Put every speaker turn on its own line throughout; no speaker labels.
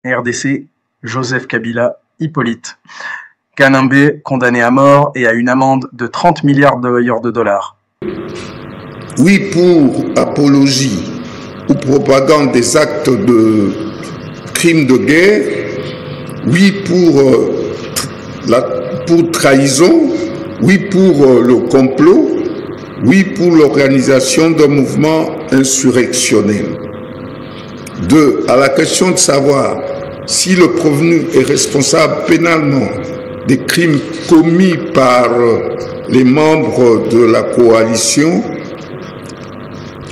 RDC, Joseph Kabila, Hippolyte. Kanambe, condamné à mort et à une amende de 30 milliards de dollars.
Oui pour apologie ou propagande des actes de crimes de guerre. Oui pour trahison. Oui pour le complot. Oui pour l'organisation d'un mouvement insurrectionnel. 2. À la question de savoir si le prévenu est responsable pénalement des crimes commis par les membres de la coalition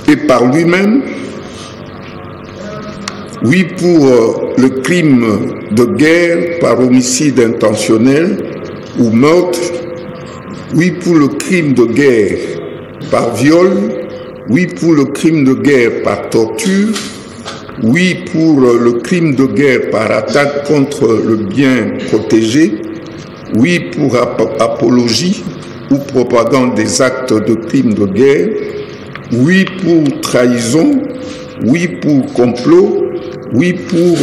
et par lui-même. Oui pour le crime de guerre par homicide intentionnel ou meurtre. Oui pour le crime de guerre par viol. Oui pour le crime de guerre par torture. Oui pour le crime de guerre par attaque contre le bien protégé. Oui pour apologie ou propagande des actes de crimes de guerre. Oui pour trahison. Oui pour complot. Oui pour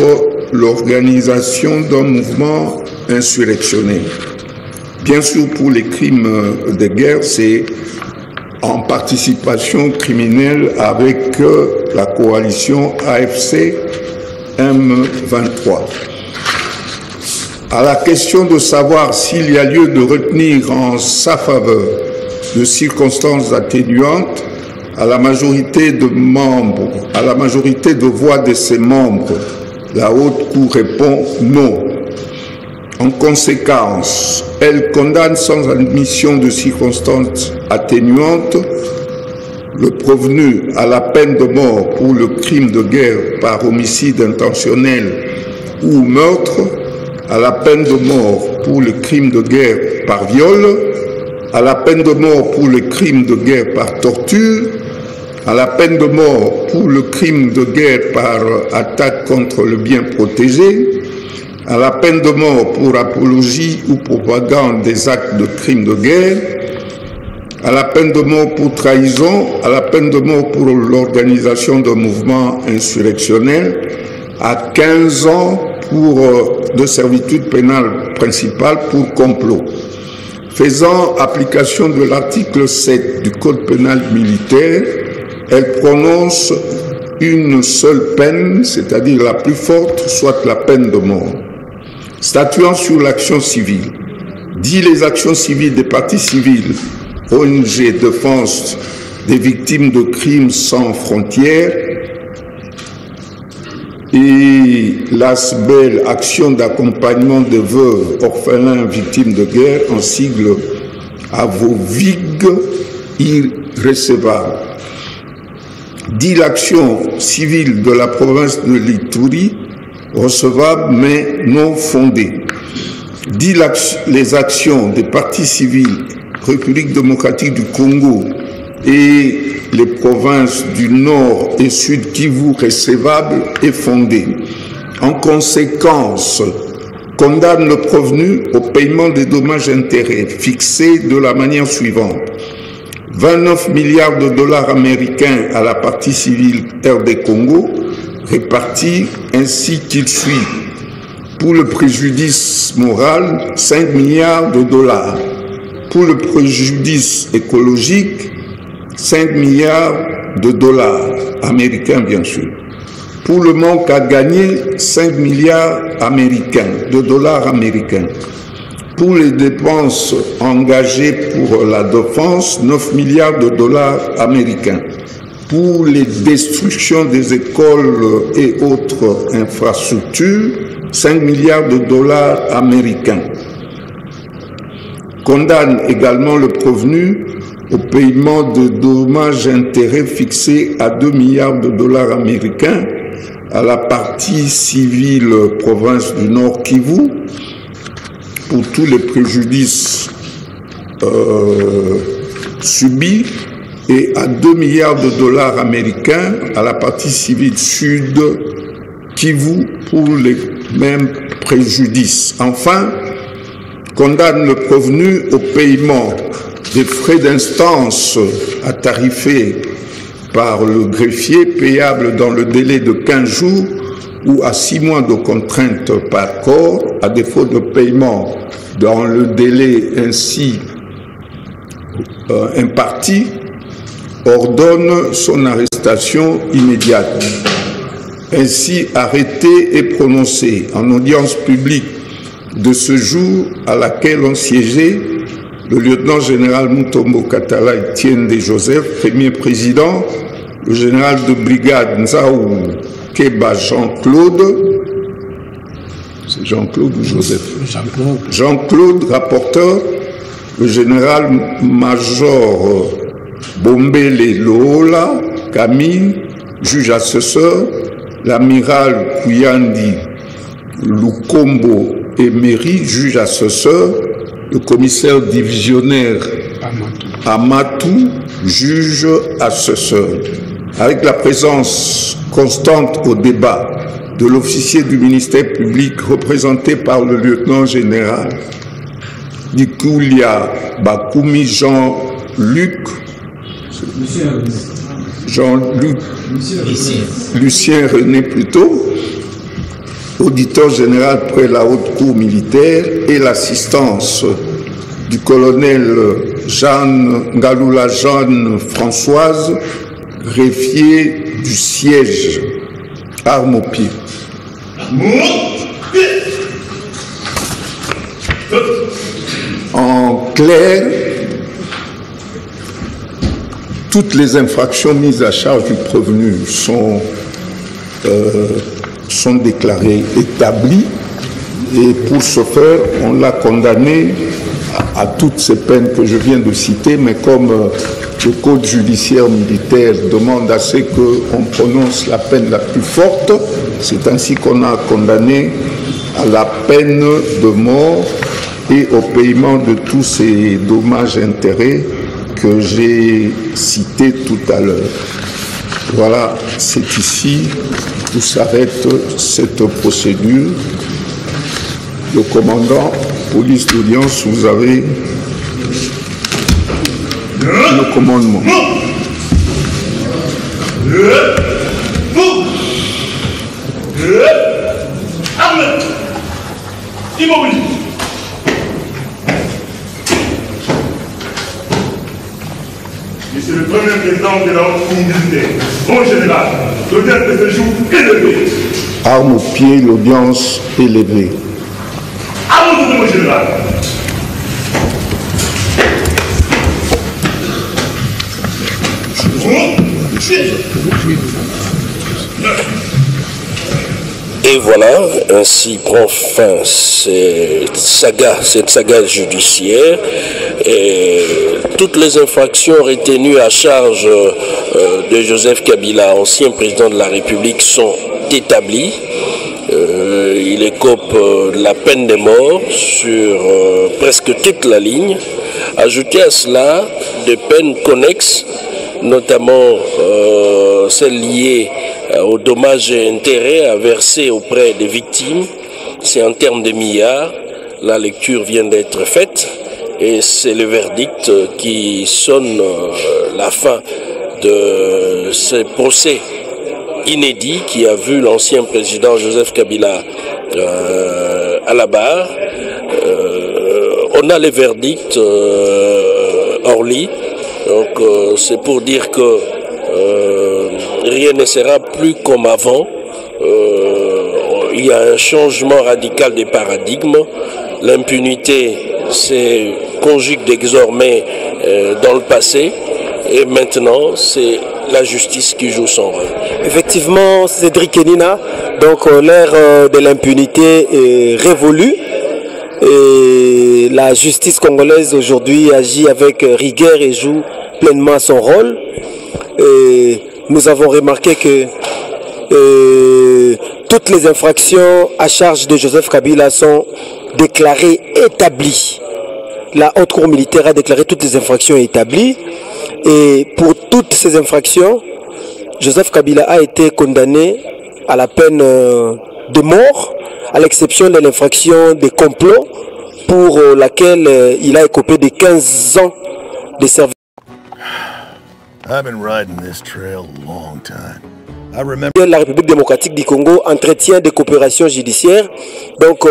l'organisation d'un mouvement insurrectionnel. Bien sûr, pour les crimes de guerre, c'est en participation criminelle avec la coalition AFC M23. À la question de savoir s'il y a lieu de retenir en sa faveur de circonstances atténuantes, à la majorité de voix de ses membres, la Haute Cour répond non. En conséquence, elle condamne sans admission de circonstances atténuantes le prévenu à la peine de mort pour le crime de guerre par homicide intentionnel ou meurtre, à la peine de mort pour le crime de guerre par viol, à la peine de mort pour le crime de guerre par torture, à la peine de mort pour le crime de guerre par attaque contre le bien protégé, à la peine de mort pour apologie ou propagande des actes de crimes de guerre, à la peine de mort pour trahison, à la peine de mort pour l'organisation d'un mouvement insurrectionnel, à 15 ans de servitude pénale principale pour complot. Faisant application de l'article 7 du Code pénal militaire, elle prononce une seule peine, c'est-à-dire la plus forte, soit la peine de mort. Statuant sur l'action civile, dit les actions civiles des partis civils, ONG Défense des victimes de crimes sans frontières et l'ASBEL, Action d'accompagnement des veuves, orphelins, victimes de guerre, en sigle AVOVIG, irrecevable. Dit l'action civile de la province de l'Ituri, recevable mais non fondée. Dit les actions des partis civils République démocratique du Congo et les provinces du Nord et Sud Kivu recevables et fondées. En conséquence, condamne le prévenu au paiement des dommages-intérêts fixés de la manière suivante. 29 milliards de dollars américains à la partie civile RD Congo, répartis ainsi qu'il suit. Pour le préjudice moral, 5 milliards de dollars. Pour le préjudice écologique, 5 milliards de dollars américains, bien sûr. Pour le manque à gagner, 5 milliards de dollars américains. Pour les dépenses engagées pour la défense, 9 milliards de dollars américains. Pour les destructions des écoles et autres infrastructures, 5 milliards de dollars américains. Condamne également le prévenu au paiement de dommages-intérêts fixés à 2 milliards de dollars américains à la partie civile province du Nord Kivu pour tous les préjudices subis et à 2 milliards de dollars américains à la partie civile sud Kivu pour les mêmes préjudices. Enfin, condamne le prévenu au paiement des frais d'instance à tarifer par le greffier, payable dans le délai de 15 jours ou à 6 mois de contrainte par corps, à défaut de paiement dans le délai ainsi imparti, ordonne son arrestation immédiate. Ainsi arrêté et prononcé en audience publique de ce jour à laquelle ont siégé le lieutenant-général Mutombo Katala Etienne de Joseph, premier président, le général de brigade Nzaou Keba Jean-Claude, c'est Jean-Claude ou Joseph? Jean-Claude, rapporteur, le général-major Bombele Lola Camille, juge assesseur, l'amiral Kuyandi Lukombo Emery, juge assesseur, le commissaire divisionnaire Amatou, juge assesseur. Avec la présence constante au débat de l'officier du ministère public représenté par le lieutenant général Dikoulia Bakoumi Jean-Luc, Lucien René plutôt, auditeur général près la haute cour militaire, et l'assistance du colonel Ngaloula Jeanne Françoise, greffier du siège, arme au pied. En clair, toutes les infractions mises à charge du prévenu sont déclarées établies, et pour ce faire, on l'a condamné à toutes ces peines que je viens de citer, mais comme le code judiciaire militaire demande à ce qu'on prononce la peine la plus forte, c'est ainsi qu'on a condamné à la peine de mort et au paiement de tous ces dommages et intérêts que j'ai cités tout à l'heure. Voilà, c'est ici où s'arrête cette procédure. Le commandant, police d'audience, vous avez le commandement.
Monsieur le Premier Président de la haute cour militaire, bon général, l'audience de ce jour est levée.
Arme au pied, l'audience est levée.
À mon tour, mon général.
Et voilà, ainsi prend fin cette saga judiciaire, et toutes les infractions retenues à charge de Joseph Kabila, ancien président de la République, sont établies. Il écope de la peine de mort sur presque toute la ligne. Ajoutez à cela des peines connexes, notamment celles liées aux dommages et intérêts à verser auprès des victimes. C'est en termes de milliards. La lecture vient d'être faite et c'est le verdict qui sonne la fin de ce procès inédit qui a vu l'ancien président Joseph Kabila à la barre. On a les verdicts Orly, donc c'est pour dire que rien ne sera plus comme avant. Il y a un changement radical des paradigmes. L'impunité se conjugue désormais dans le passé, et maintenant c'est la justice qui joue son rôle.
Effectivement, Cédric Kenina, donc l'ère de l'impunité est révolue. Et la justice congolaise aujourd'hui agit avec rigueur et joue pleinement son rôle. Et nous avons remarqué que toutes les infractions à charge de Joseph Kabila sont déclarées établies. La haute cour militaire a déclaré toutes les infractions établies. Et pour toutes ces infractions, Joseph Kabila a été condamné à la peine de mort, à l'exception de l'infraction de complot pour laquelle il a écopé de 15 ans de service.
I've been riding this trail a long time.
La République démocratique du Congo entretient des coopérations judiciaires. Donc,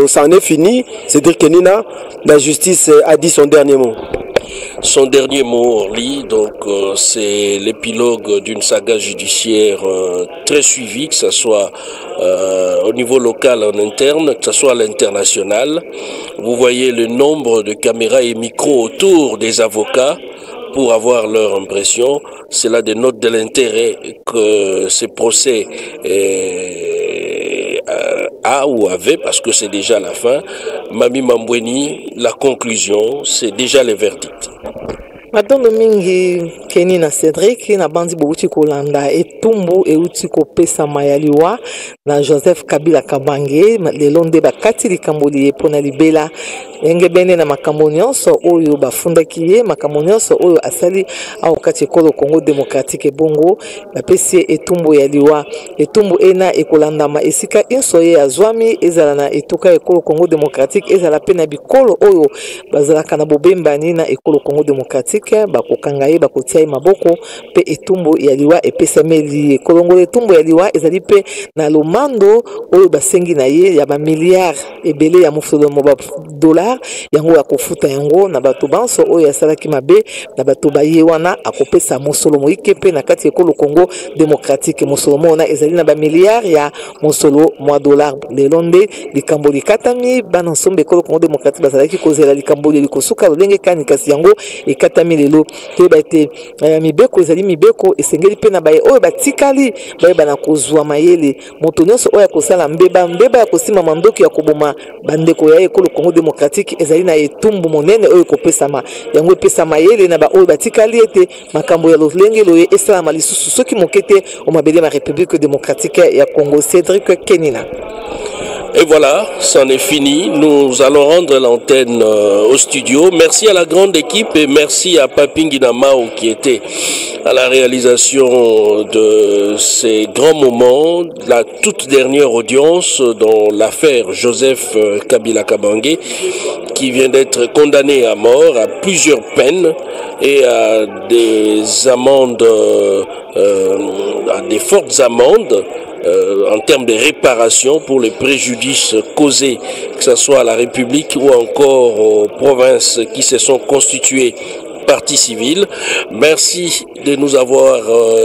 ça en est fini. C'est-à-dire que Nina, la justice a dit son dernier mot.
Son dernier mot, Orly, donc c'est l'épilogue d'une saga judiciaire très suivie, que ce soit au niveau local en interne, que ce soit à l'international. Vous voyez le nombre de caméras et micros autour des avocats pour avoir leur impression. Cela dénote de l'intérêt que ces procès a ou avait, parce que c'est déjà la fin. Mami Mambweni, la conclusion, c'est déjà le verdict.
Matondo mingi Kenny na Cédric na bandi bobuti kolanda etumbu euti kopesa mayaliwa na Joseph Kabila Kabange lelo nde bakati likambo liye pona libela enge bene na makambo nyonso oyo bafundaki ye makambo nyonso oyo asali au kati ekolo Congo démocratique bongo bapesi etumbu ya liwa etumbu ena ekolandama esika insoye azwami ezala na etuka ekolo Congo démocratique ezala pena bikolo oyo bazalaka na bobembani na ekolo Congo démocratique bakokanga ye bakotia ye maboko pe etumbu ya liwa epesameli kolongola etumbu ya liwa ezali pe na lomando oyo basengi na ye ya ba milliard ebele ya mofolo mo dollar yango ya kofuta yango na bato banso oyo asalaki mabe na bato baye wana akopesa mosolo moike pe na kati ekolo Congo démocratique mosolo mona ezali na ba milliard ya mosolo mo dollar lelonde likambo likatami bana nsombe ekolo Congo démocratique bazalaki kozela likambo likosuka lolenge kani kasi yango ekatami lelo te baite mibeko ezali mibeko esengeli pe na baye oyo batikali baye bana kozwa mayele moto nyonso oyo akosala mbeba ya kosima mandoki ya koboma bandeko ya ekolo Congo démocratique ezali na etumbu monene oyo kopesama yango epesa mayele na ba oyo batikali ete makambo ya lolenge loye esalama lisusu soki mokete o mabele ma République démocratique ya Congo. Cédric Kenina.
Et voilà, c'en est fini. Nous allons rendre l'antenne au studio. Merci à la grande équipe et merci à Papingi Namao qui était à la réalisation de ces grands moments. La toute dernière audience dans l'affaire Joseph Kabila Kabange qui vient d'être condamné à mort à plusieurs peines et à des amendes, à des fortes amendes. En termes de réparation pour les préjudices causés, que ce soit à la République ou encore aux provinces qui se sont constituées partie civile. Merci de nous avoir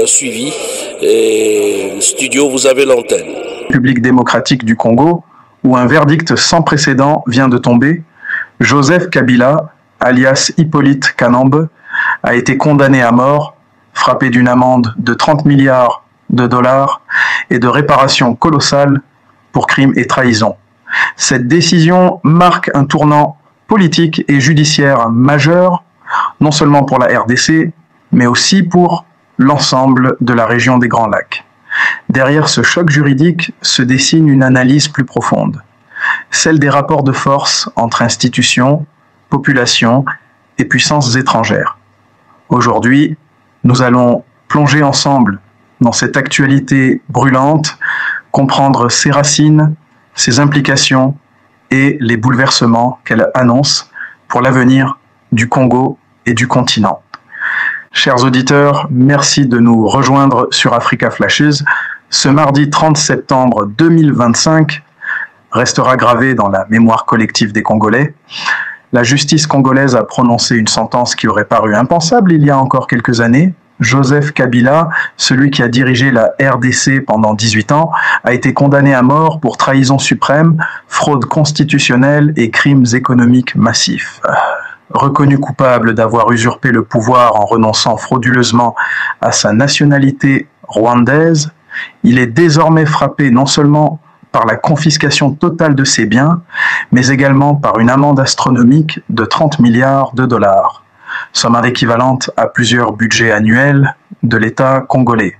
suivis. Et studio, vous avez l'antenne.
République démocratique du Congo, où un verdict sans précédent vient de tomber, Joseph Kabila, alias Hippolyte Kanambe, a été condamné à mort, frappé d'une amende de 30 milliards de dollars et de réparations colossales pour crimes et trahison. Cette décision marque un tournant politique et judiciaire majeur, non seulement pour la RDC, mais aussi pour l'ensemble de la région des Grands Lacs. Derrière ce choc juridique se dessine une analyse plus profonde, celle des rapports de force entre institutions, populations et puissances étrangères. Aujourd'hui, nous allons plonger ensemble dans cette actualité brûlante, comprendre ses racines, ses implications et les bouleversements qu'elle annonce pour l'avenir du Congo et du continent. Chers auditeurs, merci de nous rejoindre sur Africa Flashes. Ce mardi 30 septembre 2025 restera gravé dans la mémoire collective des Congolais. La justice congolaise a prononcé une sentence qui aurait paru impensable il y a encore quelques années. Joseph Kabila, celui qui a dirigé la RDC pendant 18 ans, a été condamné à mort pour trahison suprême, fraude constitutionnelle et crimes économiques massifs. Reconnu coupable d'avoir usurpé le pouvoir en renonçant frauduleusement à sa nationalité rwandaise, il est désormais frappé non seulement par la confiscation totale de ses biens, mais également par une amende astronomique de 30 milliards de dollars. Somme équivalente à plusieurs budgets annuels de l'État congolais.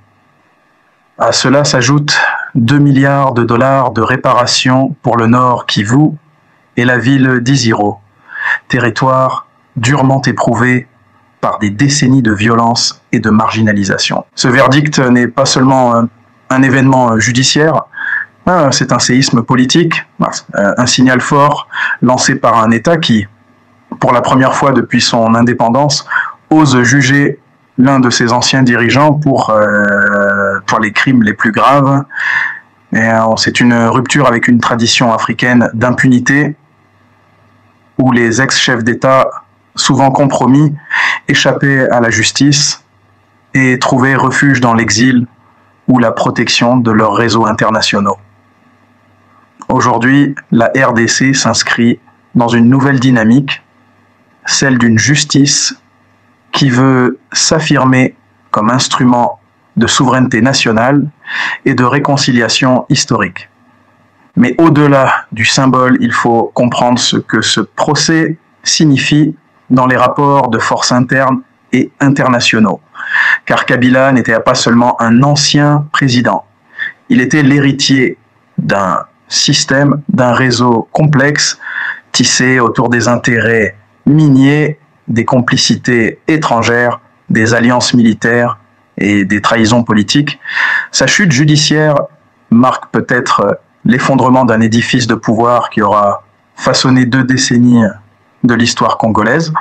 À cela s'ajoutent 2 milliards de dollars de réparation pour le Nord Kivu et la ville d'Iziro, territoire durement éprouvé par des décennies de violence et de marginalisation. Ce verdict n'est pas seulement un événement judiciaire, c'est un séisme politique, un signal fort lancé par un État qui, pour la première fois depuis son indépendance, ose juger l'un de ses anciens dirigeants pour les crimes les plus graves. C'est une rupture avec une tradition africaine d'impunité où les ex-chefs d'État, souvent compromis, échappaient à la justice et trouvaient refuge dans l'exil ou la protection de leurs réseaux internationaux. Aujourd'hui, la RDC s'inscrit dans une nouvelle dynamique, celle d'une justice qui veut s'affirmer comme instrument de souveraineté nationale et de réconciliation historique. Mais au-delà du symbole, il faut comprendre ce que ce procès signifie dans les rapports de force internes et internationaux. Car Kabila n'était pas seulement un ancien président, il était l'héritier d'un système, d'un réseau complexe tissé autour des intérêts miniers, des complicités étrangères, des alliances militaires et des trahisons politiques. Sa chute judiciaire marque peut-être l'effondrement d'un édifice de pouvoir qui aura façonné 2 décennies de l'histoire congolaise.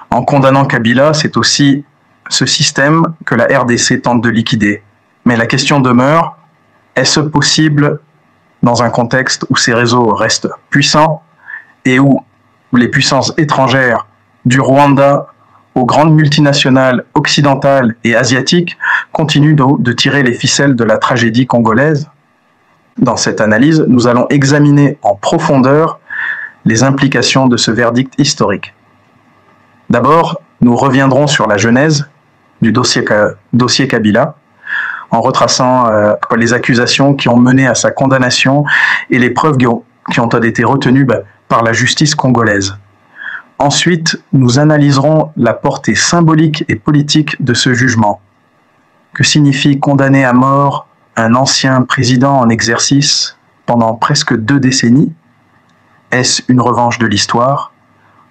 En condamnant Kabila, c'est aussi ce système que la RDC tente de liquider. Mais la question demeure, est-ce possible dans un contexte où ces réseaux restent puissants et où les puissances étrangères, du Rwanda aux grandes multinationales occidentales et asiatiques, continuent de tirer les ficelles de la tragédie congolaise? Dans cette analyse, nous allons examiner en profondeur les implications de ce verdict historique. D'abord, nous reviendront sur la genèse du dossier Kabila, en retraçant les accusations qui ont mené à sa condamnation et les preuves qui ont été retenues par la justice congolaise. Ensuite, nous analyserons la portée symbolique et politique de ce jugement. Que signifie condamner à mort un ancien président en exercice pendant presque 2 décennies? Est-ce une revanche de l'histoire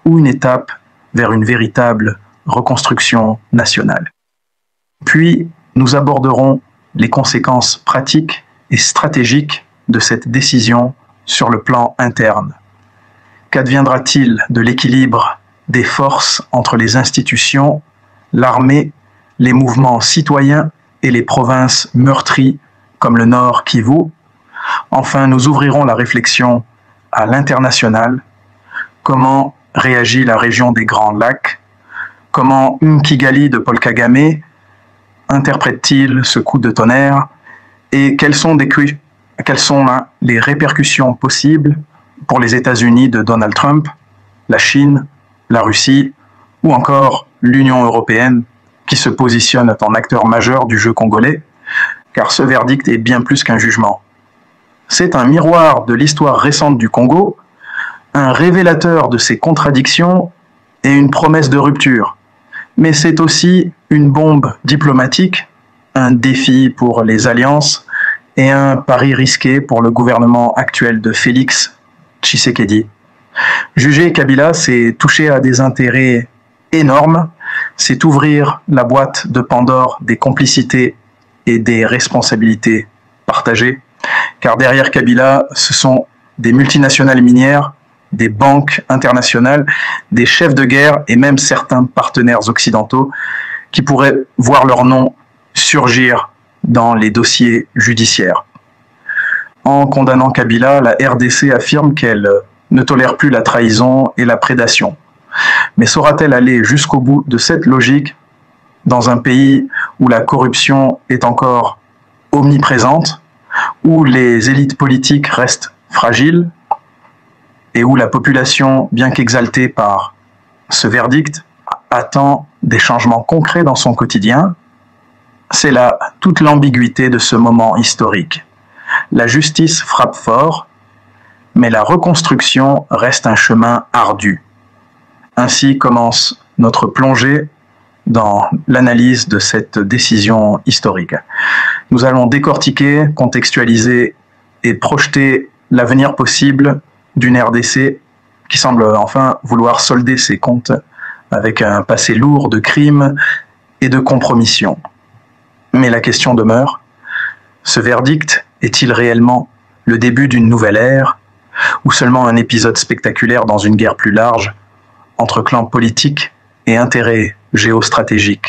ou une étape vers une véritable reconstruction nationale? Puis, nous aborderons les conséquences pratiques et stratégiques de cette décision sur le plan interne. Qu'adviendra-t-il de l'équilibre des forces entre les institutions, l'armée, les mouvements citoyens et les provinces meurtries comme le Nord Kivu? Enfin, nous ouvrirons la réflexion à l'international. Comment réagit la région des Grands Lacs? Comment Kigali de Paul Kagame interprète-t-il ce coup de tonnerre? Et quelles sont les répercussions possibles pour les États-Unis de Donald Trump, la Chine, la Russie ou encore l'Union européenne qui se positionne en acteur majeur du jeu congolais? Car ce verdict est bien plus qu'un jugement. C'est un miroir de l'histoire récente du Congo, un révélateur de ses contradictions et une promesse de rupture. Mais c'est aussi une bombe diplomatique, un défi pour les alliances et un pari risqué pour le gouvernement actuel de Félix Tshisekedi. Juger Kabila, c'est toucher à des intérêts énormes, c'est ouvrir la boîte de Pandore des complicités et des responsabilités partagées, car derrière Kabila, ce sont des multinationales minières, des banques internationales, des chefs de guerre et même certains partenaires occidentaux qui pourraient voir leur nom surgir dans les dossiers judiciaires. En condamnant Kabila, la RDC affirme qu'elle ne tolère plus la trahison et la prédation. Mais saura-t-elle aller jusqu'au bout de cette logique dans un pays où la corruption est encore omniprésente, où les élites politiques restent fragiles et où la population, bien qu'exaltée par ce verdict, attend des changements concrets dans son quotidien? C'est là toute l'ambiguïté de ce moment historique. La justice frappe fort, mais la reconstruction reste un chemin ardu. Ainsi commence notre plongée dans l'analyse de cette décision historique. Nous allons décortiquer, contextualiser et projeter l'avenir possible d'une RDC qui semble enfin vouloir solder ses comptes avec un passé lourd de crimes et de compromissions. Mais la question demeure, ce verdict est-il réellement le début d'une nouvelle ère ou seulement un épisode spectaculaire dans une guerre plus large entre clans politiques et intérêts géostratégiques?